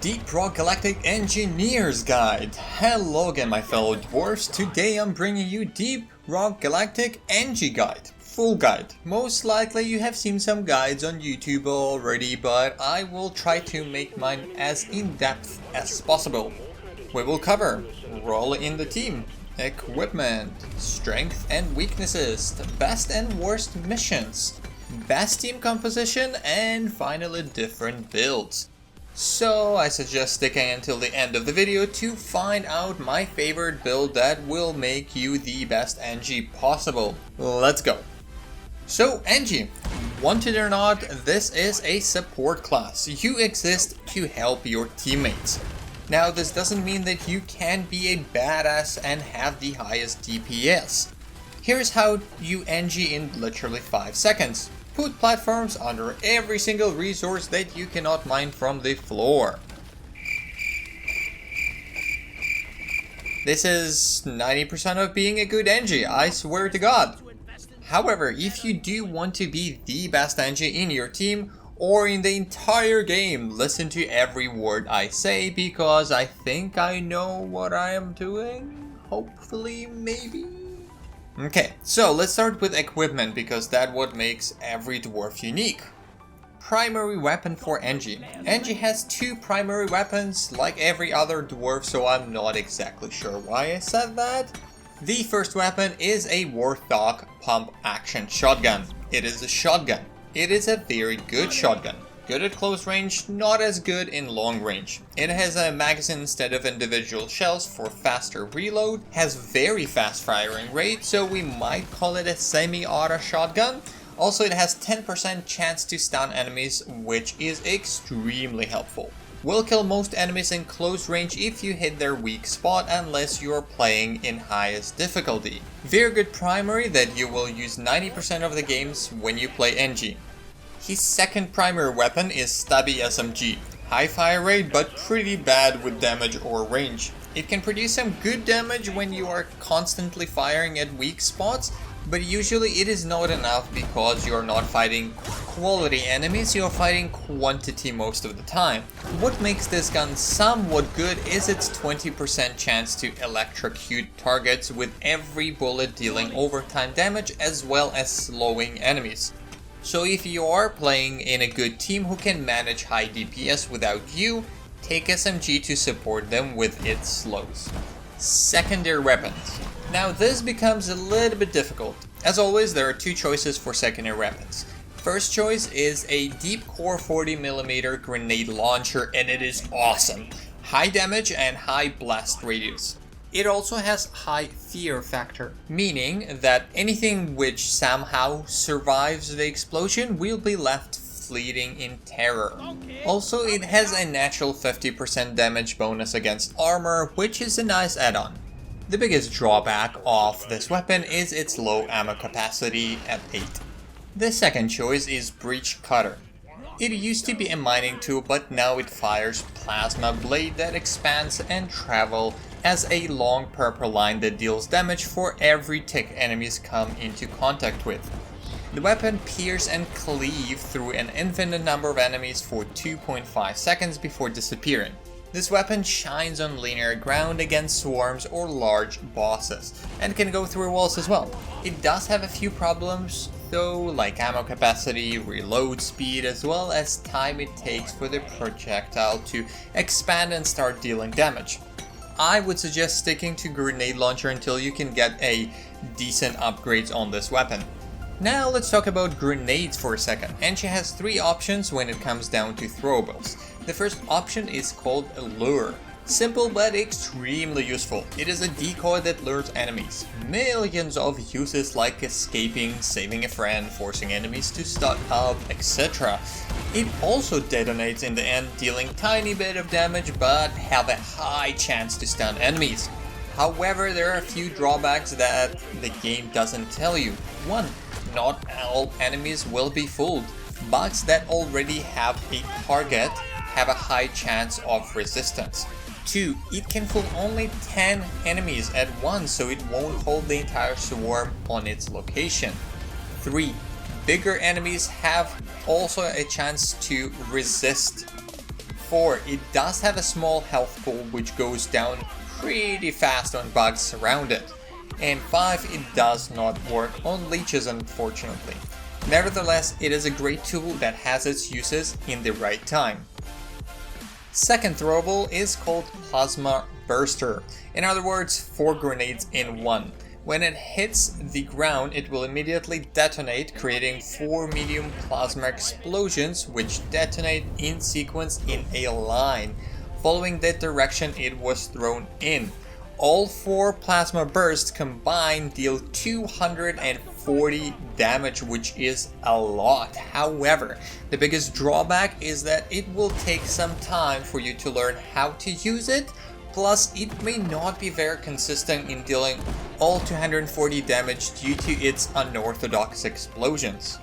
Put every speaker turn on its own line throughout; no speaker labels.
Deep Rock Galactic Engineer's Guide. Hello again my fellow dwarfs, today I'm bringing you Deep Rock Galactic Engie Guide. Full guide. Most likely you have seen some guides on YouTube already, but I will try to make mine as in-depth as possible. We will cover role in the team, equipment, strength and weaknesses, best and worst missions, best team composition, and finally different builds. So I suggest sticking until the end of the video to find out my favorite build that will make you the best Engie possible. Let's go. So Engie, wanted or not, this is a support class. You exist to help your teammates. Now this doesn't mean that you can be a badass and have the highest DPS. Here's how you Engie in literally 5 seconds. Put platforms under every single resource that you cannot mine from the floor. This is 90% of being a good Engie, I swear to God. However, if you do want to be the best Engie in your team or in the entire game, listen to every word I say because I think I know what I am doing. Hopefully, maybe. Okay, so let's start with equipment because that's what makes every dwarf unique. Primary weapon for Engie. Engie has 2 primary weapons like every other dwarf, so I'm not exactly sure why I said that. The first weapon is a Warthog pump action shotgun. It is a shotgun. It is a very good shotgun. Good at close range, not as good in long range. It has a magazine instead of individual shells for faster reload, has very fast firing rate, so we might call it a semi-auto shotgun. Also it has 10% chance to stun enemies, which is extremely helpful. Will kill most enemies in close range if you hit their weak spot unless you are playing in highest difficulty. Very good primary that you will use 90% of the games when you play Engie. His second primary weapon is Stubby SMG. High fire rate but pretty bad with damage or range. It can produce some good damage when you are constantly firing at weak spots, but usually it is not enough because you are not fighting quality enemies, you are fighting quantity most of the time. What makes this gun somewhat good is its 20% chance to electrocute targets with every bullet dealing overtime damage as well as slowing enemies. So if you are playing in a good team who can manage high DPS without you, take SMG to support them with its slows. Secondary weapons. Now this becomes a little bit difficult. As always, there are 2 choices for secondary weapons. First choice is a deep core 40mm grenade launcher, and it is awesome. High damage and high blast radius. It also has high fear factor, meaning that anything which somehow survives the explosion will be left fleeting in terror. Also, it has a natural 50% damage bonus against armor, which is a nice add-on. The biggest drawback of this weapon is its low ammo capacity at 8. The second choice is Breach Cutter. It used to be a mining tool, but now it fires plasma blade that expands and travel as a long purple line that deals damage for every tick enemies come into contact with. The weapon pierces and cleaves through an infinite number of enemies for 2.5 seconds before disappearing. This weapon shines on linear ground against swarms or large bosses, and can go through walls as well. It does have a few problems though, like ammo capacity, reload speed, as well as time it takes for the projectile to expand and start dealing damage. I would suggest sticking to grenade launcher until you can get a decent upgrades on this weapon. Now let's talk about grenades for a second. Engie has 3 options when it comes down to throwables. The first option is called Lure. Simple but extremely useful. It is a decoy that lures enemies. Millions of uses like escaping, saving a friend, forcing enemies to start up, etc. It also detonates in the end, dealing tiny bit of damage but have a high chance to stun enemies. However, there are a few drawbacks that the game doesn't tell you. 1. Not all enemies will be fooled. Bugs that already have a target have a high chance of resistance. 2. It can fool only 10 enemies at once, so it won't hold the entire swarm on its location. 3. Bigger enemies have also a chance to resist 4, it does have a small health pool which goes down pretty fast on bugs around it. And 5, it does not work on leeches, unfortunately. Nevertheless, it is a great tool that has its uses in the right time. Second throwable is called Plasma Burster. In other words, 4 grenades in one. When it hits the ground, it will immediately detonate, creating 4 medium plasma explosions which detonate in sequence in a line, following the direction it was thrown in. All 4 plasma bursts combined deal 240 damage, which is a lot. However, the biggest drawback is that it will take some time for you to learn how to use it, plus it may not be very consistent in dealing all 240 damage due to its unorthodox explosions.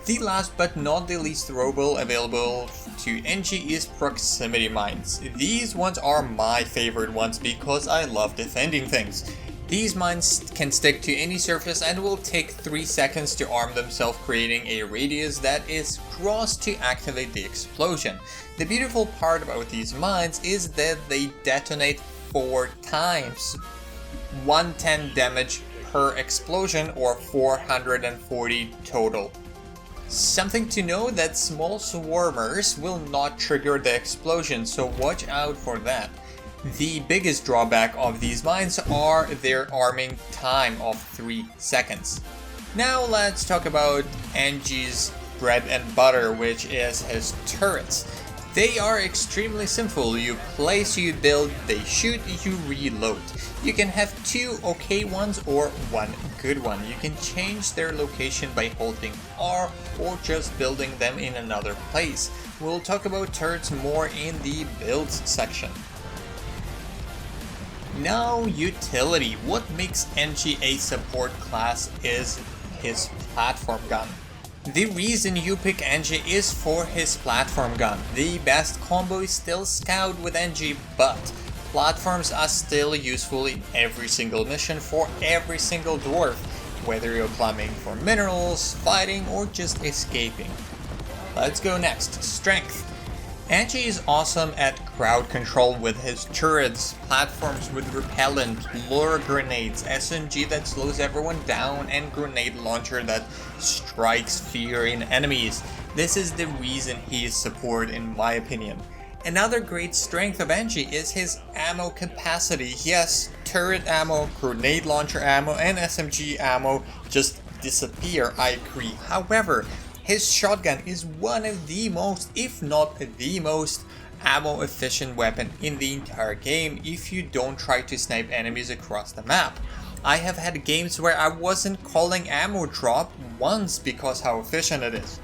The last but not the least throwable available to Engie is proximity mines. These ones are my favorite ones because I love defending things. These mines can stick to any surface and will take 3 seconds to arm themselves, creating a radius that is crossed to activate the explosion. The beautiful part about these mines is that they detonate 4 times, 110 damage per explosion or 440 total. Something to know that small swarmers will not trigger the explosion, so watch out for that. The biggest drawback of these mines are their arming time of 3 seconds. Now let's talk about Engie's bread and butter, which is his turrets. They are extremely simple. You place, you build, they shoot, you reload. You can have 2 okay ones or 1 good one. You can change their location by holding R or just building them in another place. We'll talk about turrets more in the builds section. Now, utility. What makes Engie a support class is his platform gun. The reason you pick Engie is for his platform gun. The best combo is still Scout with Engie, but platforms are still useful in every single mission for every single dwarf, whether you're climbing for minerals, fighting, or just escaping. Let's go next. Strength. Engie is awesome at crowd control with his turrets, platforms with repellent, lure grenades, SMG that slows everyone down, and grenade launcher that strikes fear in enemies. This is the reason he is support in my opinion. Another great strength of Engie is his ammo capacity. Yes, turret ammo, grenade launcher ammo, and SMG ammo just disappear, I agree. However, his shotgun is one of the most, if not the most, ammo efficient weapon in the entire game if you don't try to snipe enemies across the map. I have had games where I wasn't calling ammo drop once because how efficient it is.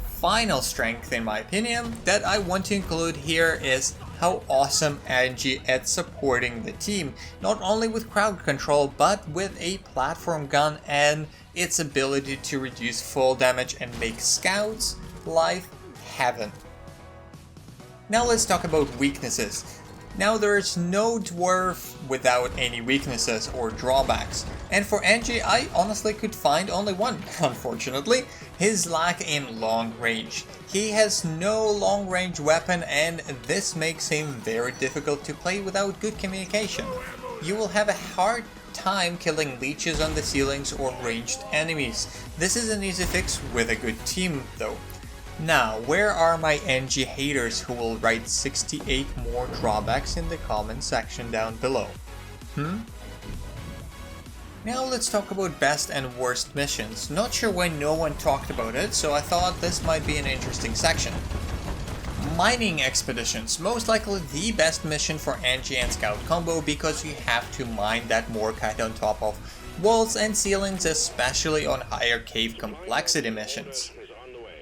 Final strength in my opinion that I want to include here is how awesome Engie at supporting the team, not only with crowd control but with a platform gun and its ability to reduce full damage and make scouts life heaven. Now let's talk about weaknesses. Now there's no dwarf without any weaknesses or drawbacks, and for Engie I honestly could find only one, unfortunately, his lack in long range. He has no long range weapon and this makes him very difficult to play without good communication. You will have a hard time killing leeches on the ceilings or ranged enemies. This is an easy fix with a good team though. Now, where are my Engie haters who will write 68 more drawbacks in the comment section down below? Now let's talk about best and worst missions. Not sure why no one talked about it, so I thought this might be an interesting section. Mining expeditions, most likely the best mission for Engie and Scout combo because you have to mine that morkite on top of walls and ceilings, especially on higher cave complexity missions.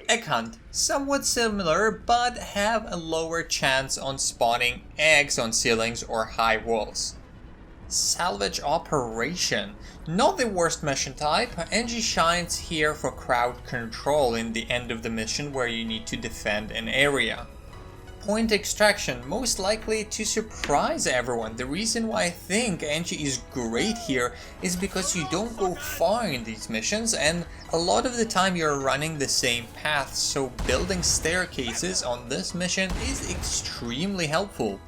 Egg hunt, somewhat similar but have a lower chance on spawning eggs on ceilings or high walls. Salvage operation, not the worst mission type. Engie shines here for crowd control in the end of the mission where you need to defend an area. Point extraction, most likely to surprise everyone. The reason why I think Engie is great here is because you don't go far in these missions, and a lot of the time you're running the same path, so building staircases on this mission is extremely helpful.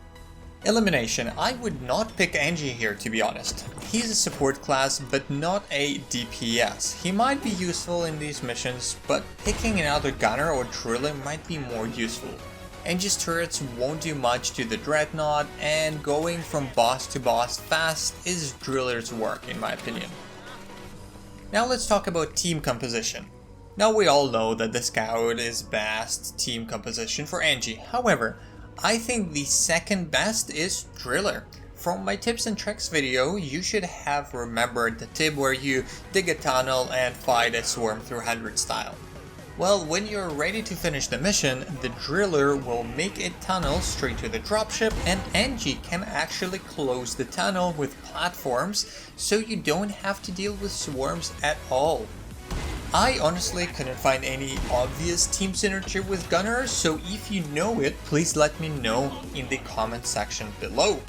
Elimination, I would not pick Engie here, to be honest. He's a support class but not a DPS. He might be useful in these missions, but picking another gunner or driller might be more useful. Engie's turrets won't do much to the Dreadnought, and going from boss to boss fast is driller's work in my opinion. Now let's talk about team composition. Now we all know that the Scout is best team composition for Engie, however, I think the second best is Driller. From my tips and tricks video, you should have remembered the tip where you dig a tunnel and fight a swarm through 100 style. Well, when you're ready to finish the mission, the Driller will make a tunnel straight to the dropship, and Engie can actually close the tunnel with platforms, so you don't have to deal with swarms at all. I honestly couldn't find any obvious team synergy with Gunners, so if you know it, please let me know in the comment section below.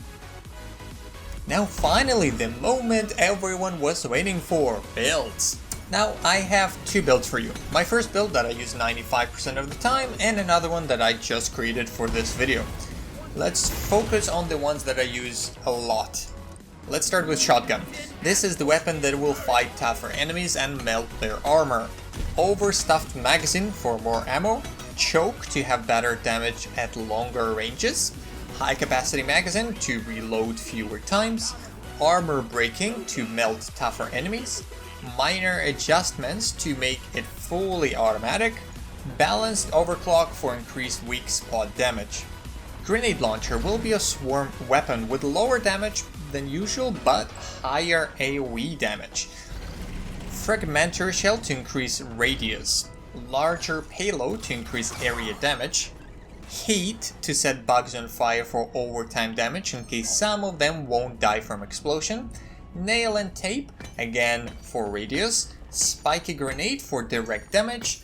Now finally, the moment everyone was waiting for, builds. Now I have two builds for you. My first build that I use 95% of the time, and another one that I just created for this video. Let's focus on the ones that I use a lot. Let's start with shotgun. This is the weapon that will fight tougher enemies and melt their armor. Overstuffed magazine for more ammo. Choke to have better damage at longer ranges. High capacity magazine to reload fewer times. Armor breaking to melt tougher enemies. Minor adjustments to make it fully automatic. Balanced overclock for increased weak spot damage. Grenade launcher will be a swarm weapon with lower damage than usual but higher AoE damage. Fragmentor shell to increase radius. Larger payload to increase area damage. Heat to set bugs on fire for overtime damage in case some of them won't die from explosion. Nail and tape, again for radius. Spiky grenade for direct damage.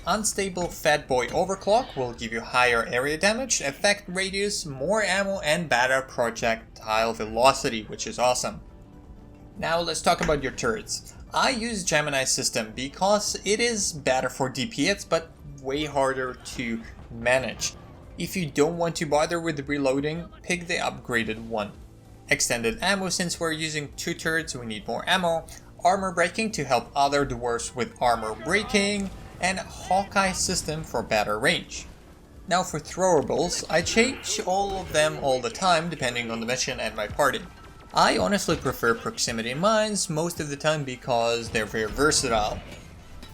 Unstable Fat Boy Overclock will give you higher area damage, effect radius, more ammo, and better projectile velocity, which is awesome. Now let's talk about your turrets. I use Gemini system because it is better for DPS but way harder to manage. If you don't want to bother with reloading, pick the upgraded one. Extended ammo, since we're using two turrets we need more ammo. Armor breaking to help other dwarves with armor breaking. And Hawkeye system for better range. Now for throwables, I change all of them all the time depending on the mission and my party. I honestly prefer proximity mines most of the time because they're very versatile.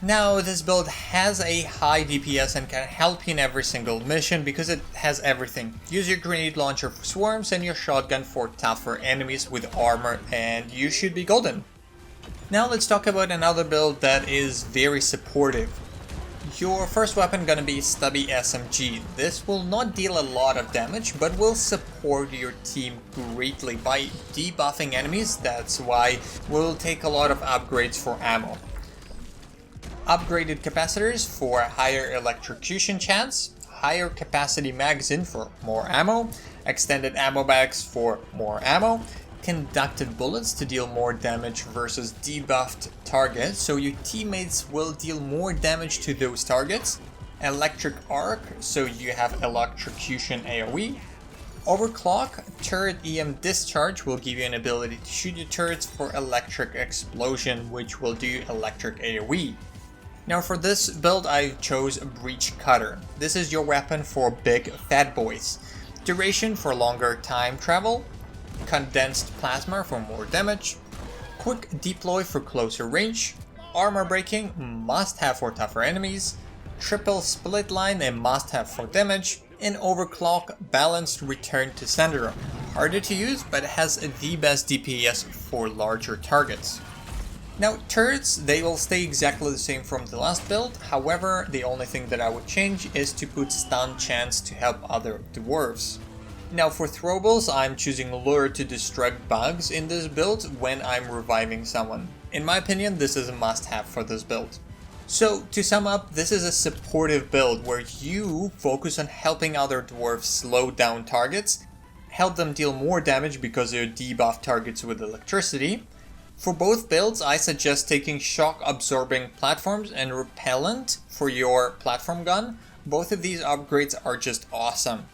Now this build has a high DPS and can help you in every single mission because it has everything. Use your grenade launcher for swarms and your shotgun for tougher enemies with armor and you should be golden. Now let's talk about another build that is very supportive. Your first weapon gonna be Stubby SMG. This will not deal a lot of damage, but will support your team greatly by debuffing enemies. That's why we'll take a lot of upgrades for ammo. Upgraded capacitors for higher electrocution chance, higher capacity magazine for more ammo, extended ammo bags for more ammo, conducted bullets to deal more damage versus debuffed targets, so your teammates will deal more damage to those targets. Electric arc, so you have electrocution AoE. Overclock, turret EM discharge will give you an ability to shoot your turrets for electric explosion, which will do electric AoE. Now for this build I chose Breach Cutter. This is your weapon for big fat boys. Duration for longer time travel. Condensed plasma for more damage, quick deploy for closer range, armor breaking must have for tougher enemies, triple split line a must have for damage, and overclock balanced return to sender. Harder to use but has the best DPS for larger targets. Now turrets, they will stay exactly the same from the last build, however the only thing that I would change is to put stun chance to help other dwarves. Now for throwables, I'm choosing Lure to destruct bugs in this build when I'm reviving someone. In my opinion, this is a must-have for this build. So to sum up, this is a supportive build where you focus on helping other dwarves slow down targets, help them deal more damage because they debuff targets with electricity. For both builds, I suggest taking shock absorbing platforms and repellent for your platform gun. Both of these upgrades are just awesome.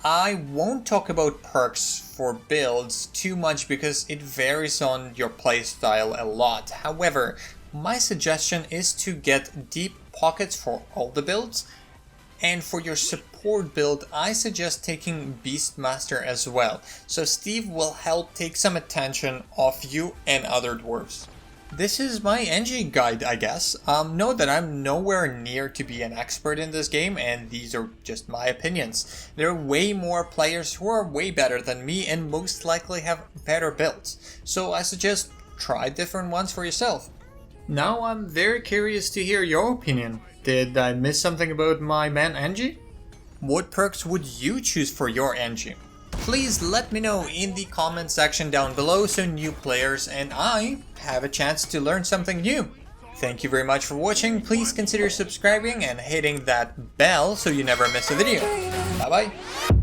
I won't talk about perks for builds too much because it varies on your playstyle a lot. However, my suggestion is to get deep pockets for all the builds, and for your support build I suggest taking Beastmaster as well, so Steve will help take some attention off you and other dwarves. This is my Engie guide, I guess. Note that I'm nowhere near to be an expert in this game, and these are just my opinions. There are way more players who are way better than me and most likely have better builds, so I suggest try different ones for yourself. Now I'm very curious to hear your opinion. Did I miss something about my man Engie? What perks would you choose for your Engie? Please let me know in the comment section down below so new players and I have a chance to learn something new. Thank you very much for watching. Please consider subscribing and hitting that bell so you never miss a video. Bye bye.